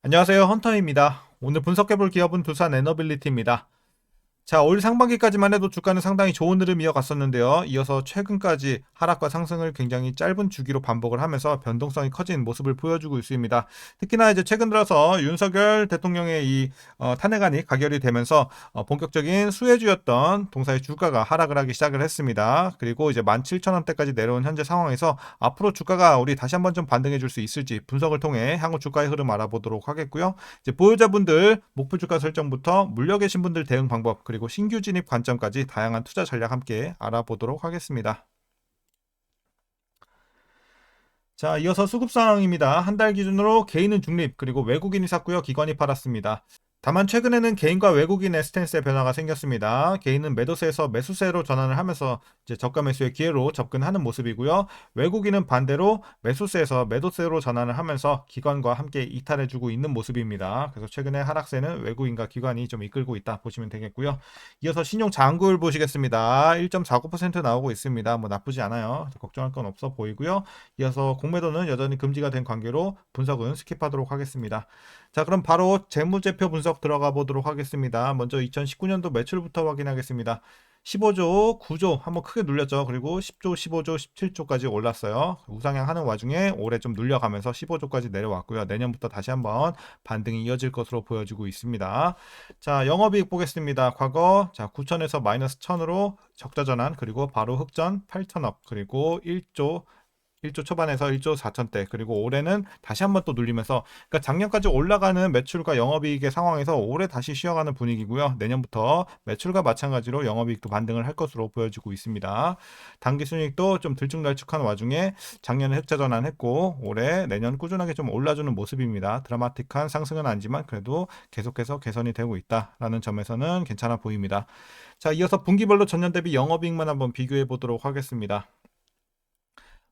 안녕하세요. 헌터입니다. 오늘 분석해볼 기업은 두산 에너빌리티입니다. 자, 올 상반기까지만 해도 주가는 상당히 좋은 흐름 이어갔었는데요. 이어서 최근까지 하락과 상승을 굉장히 짧은 주기로 반복을 하면서 변동성이 커진 모습을 보여주고 있습니다. 특히나 이제 최근 들어서 윤석열 대통령의 이 탄핵안이 가결이 되면서 본격적인 수혜주였던 동사의 주가가 하락을 하기 시작을 했습니다. 그리고 이제 17,000원대까지 내려온 현재 상황에서 앞으로 주가가 우리 다시 한번 좀 반등해 줄 수 있을지 분석을 통해 향후 주가의 흐름 알아보도록 하겠고요. 이제 보유자분들 목표 주가 설정부터 물려 계신 분들 대응 방법 그리고 신규 진입 관점까지 다양한 투자 전략 함께 알아보도록 하겠습니다. 자, 이어서 수급 상황입니다. 한 달 기준으로 개인은 중립, 그리고 외국인이 샀고요. 기관이 팔았습니다. 다만 최근에는 개인과 외국인의 스탠스의 변화가 생겼습니다. 개인은 매도세에서 매수세로 전환을 하면서 이제 저가 매수의 기회로 접근하는 모습이고요. 외국인은 반대로 매수세에서 매도세로 전환을 하면서 기관과 함께 이탈해주고 있는 모습입니다. 그래서 최근에 하락세는 외국인과 기관이 좀 이끌고 있다 보시면 되겠고요. 이어서 신용 잔고율 보시겠습니다. 1.49% 나오고 있습니다. 뭐 나쁘지 않아요. 걱정할 건 없어 보이고요. 이어서 공매도는 여전히 금지가 된 관계로 분석은 스킵하도록 하겠습니다. 자, 그럼 바로 재무제표 분석 들어가 보도록 하겠습니다. 먼저 2019년도 매출부터 확인하겠습니다. 15조, 9조 한번 크게 눌렸죠. 그리고 10조, 15조, 17조까지 올랐어요. 우상향 하는 와중에 올해 좀 눌려가면서 15조까지 내려왔고요. 내년부터 다시 한번 반등이 이어질 것으로 보여지고 있습니다. 자, 영업이익 보겠습니다. 과거 자 9천에서 마이너스 1천으로 적자 전환, 그리고 바로 흑전 8천억, 그리고 1조 초반에서 1조 4천대, 그리고 올해는 다시 한번 또 눌리면서, 그러니까 작년까지 올라가는 매출과 영업이익의 상황에서 올해 다시 쉬어가는 분위기고요. 내년부터 매출과 마찬가지로 영업이익도 반등을 할 것으로 보여지고 있습니다. 당기순이익도 좀 들쭉날쭉한 와중에 작년에 흑자 전환했고 올해 내년 꾸준하게 좀 올라주는 모습입니다. 드라마틱한 상승은 아니지만 그래도 계속해서 개선이 되고 있다라는 점에서는 괜찮아 보입니다. 자, 이어서 분기별로 전년 대비 영업이익만 한번 비교해 보도록 하겠습니다.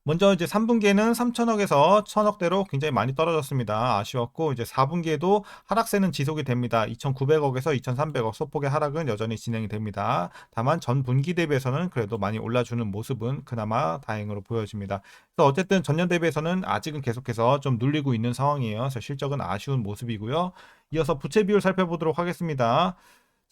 먼저 이제 3분기에는 3천억에서 1천억대로 굉장히 많이 떨어졌습니다. 아쉬웠고, 이제 4분기에도 하락세는 지속이 됩니다. 2,900억에서 2,300억 소폭의 하락은 여전히 진행이 됩니다. 다만 전 분기 대비해서는 그래도 많이 올라주는 모습은 그나마 다행으로 보여집니다. 그래서 어쨌든 전년 대비해서는 아직은 계속해서 좀 눌리고 있는 상황이에요. 그래서 실적은 아쉬운 모습이고요. 이어서 부채 비율 살펴보도록 하겠습니다.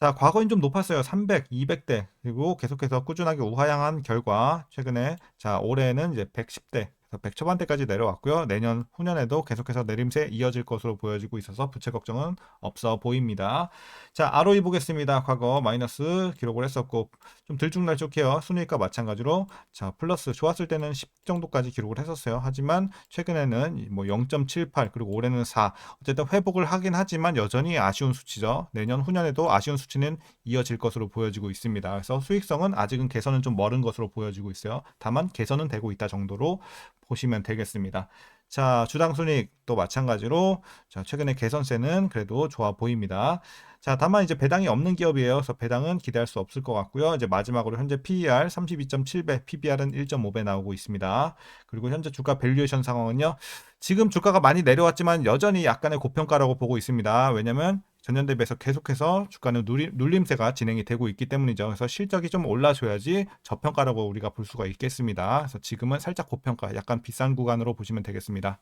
자, 과거엔 좀 높았어요. 300, 200대. 그리고 계속해서 꾸준하게 우하향한 결과 최근에 자, 올해는 이제 110대. 100 초반대까지 내려왔고요. 내년 후년에도 계속해서 내림세 이어질 것으로 보여지고 있어서 부채 걱정은 없어 보입니다. 자, ROE 보겠습니다. 과거 마이너스 기록을 했었고 좀 들쭉날쭉해요. 순이익과 마찬가지로 자, 플러스 좋았을 때는 10 정도까지 기록을 했었어요. 하지만 최근에는 뭐 0.78, 그리고 올해는 4. 어쨌든 회복을 하긴 하지만 여전히 아쉬운 수치죠. 내년 후년에도 아쉬운 수치는 이어질 것으로 보여지고 있습니다. 그래서 수익성은 아직은 개선은 좀 멀은 것으로 보여지고 있어요. 다만 개선은 되고 있다 정도로 보시면 되겠습니다. 자, 주당 순이익도 마찬가지로 자, 최근에 개선세는 그래도 좋아 보입니다. 자, 다만 이제 배당이 없는 기업이에요. 그래서 배당은 기대할 수 없을 것 같고요. 이제 마지막으로 현재 PER 32.7배, PBR은 1.5배 나오고 있습니다. 그리고 현재 주가 밸류에이션 상황은요. 지금 주가가 많이 내려왔지만 여전히 약간의 고평가라고 보고 있습니다. 왜냐면 전년 대비해서 계속해서 주가는 눌림세가 진행이 되고 있기 때문이죠. 그래서 실적이 좀 올라줘야지 저평가라고 우리가 볼 수가 있겠습니다. 그래서 지금은 살짝 고평가, 약간 비싼 구간으로 보시면 되겠습니다.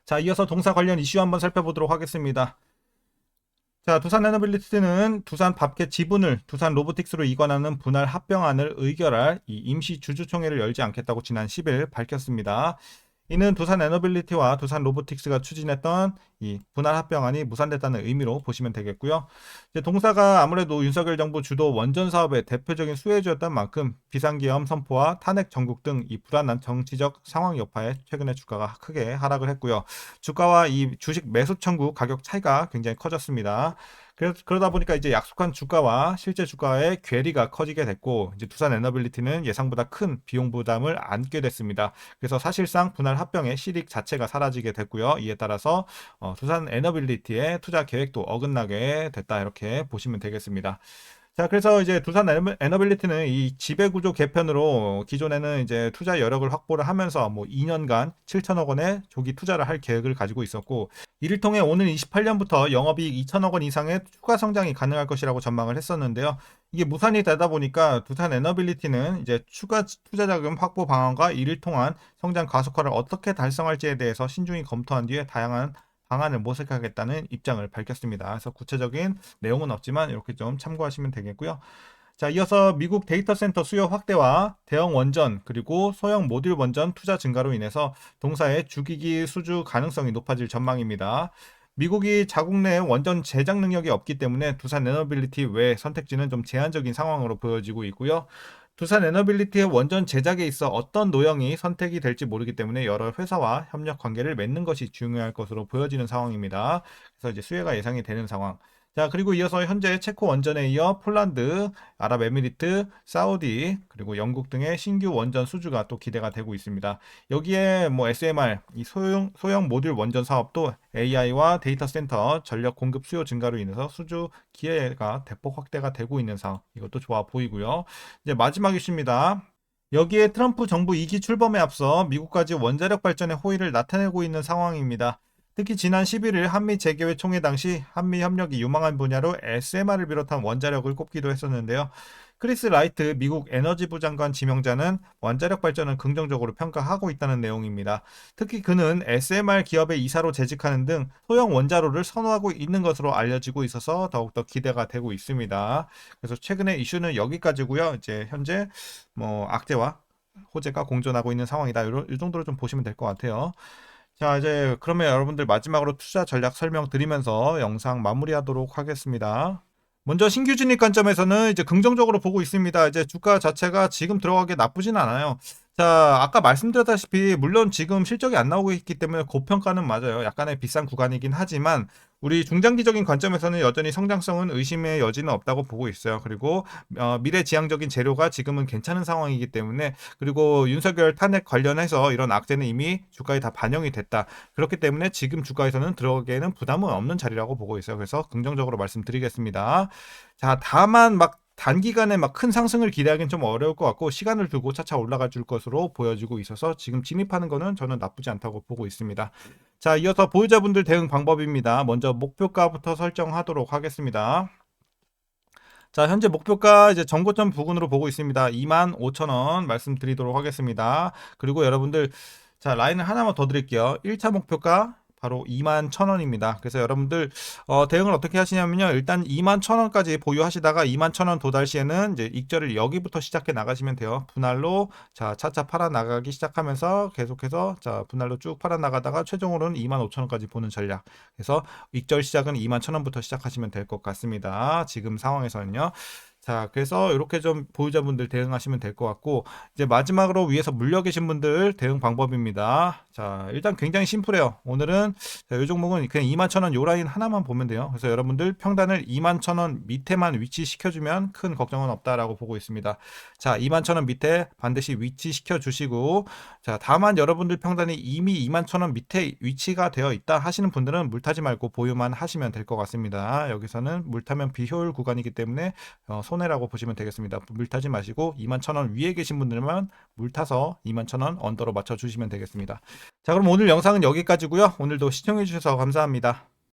자, 이어서 동사 관련 이슈 한번 살펴보도록 하겠습니다. 자, 두산 에너빌리티는 두산 밥켓 지분을 두산 로보틱스로 이관하는 분할 합병안을 의결할 이 임시 주주총회를 열지 않겠다고 지난 10일 밝혔습니다. 이는 두산 에너빌리티와 두산 로보틱스가 추진했던 이 분할 합병안이 무산됐다는 의미로 보시면 되겠고요. 이제 동사가 아무래도 윤석열 정부 주도 원전 사업의 대표적인 수혜주였던 만큼 비상계엄 선포와 탄핵 정국 등 이 불안한 정치적 상황 여파에 최근에 주가가 크게 하락을 했고요. 주가와 이 주식 매수 청구 가격 차이가 굉장히 커졌습니다. 그러다 보니까 이제 약속한 주가와 실제 주가의 괴리가 커지게 됐고, 이제 두산 에너빌리티는 예상보다 큰 비용 부담을 안게 됐습니다. 그래서 사실상 분할 합병의 실익 자체가 사라지게 됐고요. 이에 따라서 두산 에너빌리티의 투자 계획도 어긋나게 됐다, 이렇게 보시면 되겠습니다. 자, 그래서 이제 두산 에너빌리티는 이 지배구조 개편으로 기존에는 이제 투자 여력을 확보를 하면서 뭐 2년간 7천억 원의 조기 투자를 할 계획을 가지고 있었고, 이를 통해 오는 28년부터 영업이익 2천억 원 이상의 추가 성장이 가능할 것이라고 전망을 했었는데요. 이게 무산이 되다 보니까 두산 에너빌리티는 이제 추가 투자 자금 확보 방안과 이를 통한 성장 가속화를 어떻게 달성할지에 대해서 신중히 검토한 뒤에 다양한 방안을 모색하겠다는 입장을 밝혔습니다. 그래서 구체적인 내용은 없지만 이렇게 좀 참고하시면 되겠고요. 자, 이어서 미국 데이터 센터 수요 확대와 대형 원전 그리고 소형 모듈 원전 투자 증가로 인해서 동사의 주기기 수주 가능성이 높아질 전망입니다. 미국이 자국 내 원전 제작 능력이 없기 때문에 두산 에너빌리티 외 선택지는 좀 제한적인 상황으로 보여지고 있고요. 두산 에너빌리티의 원전 제작에 있어 어떤 노형이 선택이 될지 모르기 때문에 여러 회사와 협력 관계를 맺는 것이 중요할 것으로 보여지는 상황입니다. 그래서 이제 수혜가 예상이 되는 상황. 자, 그리고 이어서 현재 체코 원전에 이어 폴란드, 아랍에미리트, 사우디, 그리고 영국 등의 신규 원전 수주가 또 기대가 되고 있습니다. 여기에 뭐 SMR, 이 소형 모듈 원전 사업도 AI와 데이터 센터 전력 공급 수요 증가로 인해서 수주 기회가 대폭 확대가 되고 있는 상황. 이것도 좋아 보이고요. 이제 마지막 이슈입니다. 여기에 트럼프 정부 2기 출범에 앞서 미국까지 원자력 발전의 호의를 나타내고 있는 상황입니다. 특히 지난 11일 한미 재개회 총회 당시 한미 협력이 유망한 분야로 SMR을 비롯한 원자력을 꼽기도 했었는데요. 크리스 라이트 미국 에너지부 장관 지명자는 원자력 발전을 긍정적으로 평가하고 있다는 내용입니다. 특히 그는 SMR 기업의 이사로 재직하는 등 소형 원자로를 선호하고 있는 것으로 알려지고 있어서 더욱더 기대가 되고 있습니다. 그래서 최근에 이슈는 여기까지고요. 이제 현재 뭐 악재와 호재가 공존하고 있는 상황이다. 이 정도로 좀 보시면 될 것 같아요. 자, 이제 그러면 여러분들 마지막으로 투자 전략 설명드리면서 영상 마무리하도록 하겠습니다. 먼저 신규 진입 관점에서는 이제 긍정적으로 보고 있습니다. 이제 주가 자체가 지금 들어가기 나쁘진 않아요. 자, 아까 말씀드렸다시피 물론 지금 실적이 안 나오고 있기 때문에 고평가는 맞아요. 약간의 비싼 구간이긴 하지만 우리 중장기적인 관점에서는 여전히 성장성은 의심의 여지는 없다고 보고 있어요. 그리고 미래지향적인 재료가 지금은 괜찮은 상황이기 때문에, 그리고 윤석열 탄핵 관련해서 이런 악재는 이미 주가에 다 반영이 됐다. 그렇기 때문에 지금 주가에서는 들어가기에는 부담은 없는 자리라고 보고 있어요. 그래서 긍정적으로 말씀드리겠습니다. 자, 다만 막 단기간에 막 큰 상승을 기대하기는 좀 어려울 것 같고 시간을 두고 차차 올라갈 줄 것으로 보여지고 있어서 지금 진입하는 거는 저는 나쁘지 않다고 보고 있습니다. 자, 이어서 보유자분들 대응 방법입니다. 먼저 목표가부터 설정하도록 하겠습니다. 자, 현재 목표가 이제 전고점 부근으로 보고 있습니다. 25,000원 말씀드리도록 하겠습니다. 그리고 여러분들, 자, 라인을 하나만 더 드릴게요. 1차 목표가 바로 21,000원입니다. 그래서 여러분들 대응을 어떻게 하시냐면요. 일단 21,000원까지 보유하시다가 21,000원 도달 시에는 이제 익절을 여기부터 시작해 나가시면 돼요. 분할로 자, 차차 팔아 나가기 시작하면서 계속해서 자, 분할로 쭉 팔아 나가다가 최종으로는 25,000원까지 보는 전략. 그래서 익절 시작은 21,000원부터 시작하시면 될 것 같습니다. 지금 상황에서는요. 자, 그래서 이렇게 좀 보유자분들 대응하시면 될 것 같고, 이제 마지막으로 위에서 물려 계신 분들 대응 방법입니다. 자, 일단 굉장히 심플해요. 오늘은 이 종목은 그냥 21,000원 요 라인 하나만 보면 돼요. 그래서 여러분들 평단을 21,000원 밑에만 위치시켜주면 큰 걱정은 없다라고 보고 있습니다. 자, 21,000원 밑에 반드시 위치시켜 주시고, 자, 다만 여러분들 평단이 이미 21,000원 밑에 위치가 되어 있다 하시는 분들은 물타지 말고 보유만 하시면 될 것 같습니다. 여기서는 물타면 비효율 구간이기 때문에 손해라고 보시면 되겠습니다. 물타지 마시고 21,000원 위에 계신 분들만 물타서 21,000원 언더로 맞춰주시면 되겠습니다. 자, 그럼 오늘 영상은 여기까지고요. 오늘도 시청해 주셔서 감사합니다.